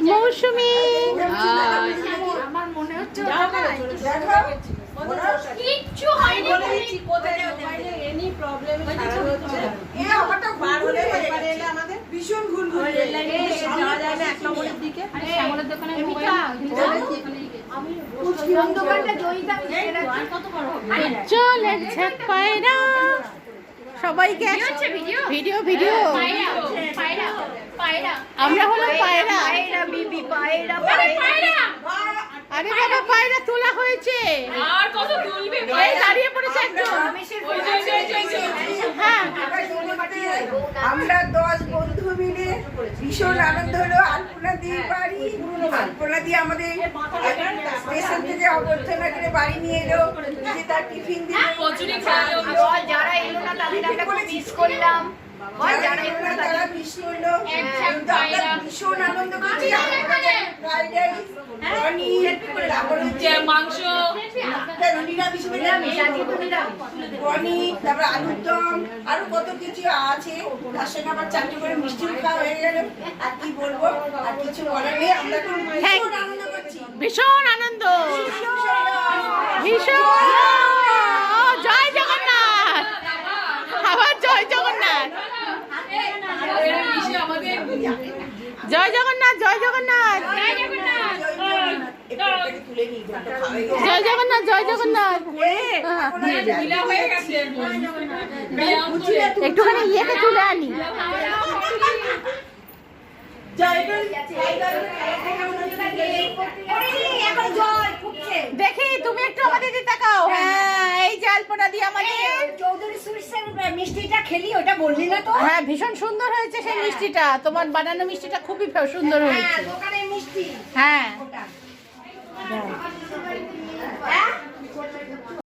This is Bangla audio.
মৌসুমী আমার মনে হচ্ছে কিচ্ছু হয়নি বলেছি কোথায় মোবাইলে এনি প্রবলেম হচ্ছে এ আমারটা বার হলে এলে আমাদের ভীষণ ঘুরঘুর যাওয়া যায় না এক নম্বরের দিকে আরে শ্যামলের দোকানে আমি কোন দোকানটা জয়িতা কত বড় হবে চল এক ঝাঁক পায়রা সবাইকে ভিডিও ভিডিও পায়রা পায়রা আমরা হলো পায়রা পায়রা বিবি পায়রা পায়রা আরে বাবা পায়রা তোলা হয়েছে আর কত তুলবে এই দাঁড়িয়ে পড়েছে একজন হ্যাঁ আমরা 10 বন্ধু মিলে ভীষণ আনন্দ হলো আলপনা দিয়ে বাড়ি আলপনা দিয়ে আমাদের স্টেশন থেকে অবর্তনা করে বাড়ি নিয়ে এলো নিজে তার টিফিন দিল কচুরি খাওয়ালো বল যারা এলো না তাদের আমরা খুব মিস করলাম বল যারা এলো না তারা মিস করলো কিন্তু আমরা ভীষণ আনন্দ করছি ফ্রাইড রাইস পনির তারপর হচ্ছে মাংস নিরামিষ পনির তারপর আলুর দম আরো কত কিছু আছে তার সঙ্গে আবার চারটে করে মিষ্টিও খাওয়া হয়ে গেল আর কি বলবো আর কিছু বলার নেই আমরা তো ভীষণ আনন্দ করছি ভীষণ আনন্দ ভীষণ জয় জগন্নাথ আবার জয় জগন্নাথ জয় জগন্নাথ জয় জগন্নাথ জয় জগন্নাথ জয় জগন্নাথ একটুখানি ইয়েকে তুলে আনি দেখি তুমি একটু আমাদের দিকে তাকাও হ্যাঁ এই যে আলপনা দিয়ে আমাদের চৌধুরী সুইটসের মিষ্টিটা খেলি ওটা বললি না তো হ্যাঁ ভীষণ সুন্দর হয়েছে সেই মিষ্টিটা তোমার বানানো মিষ্টিটা খুবই সুন্দর হয়েছে দোকানের মিষ্টি হ্যাঁ ওটা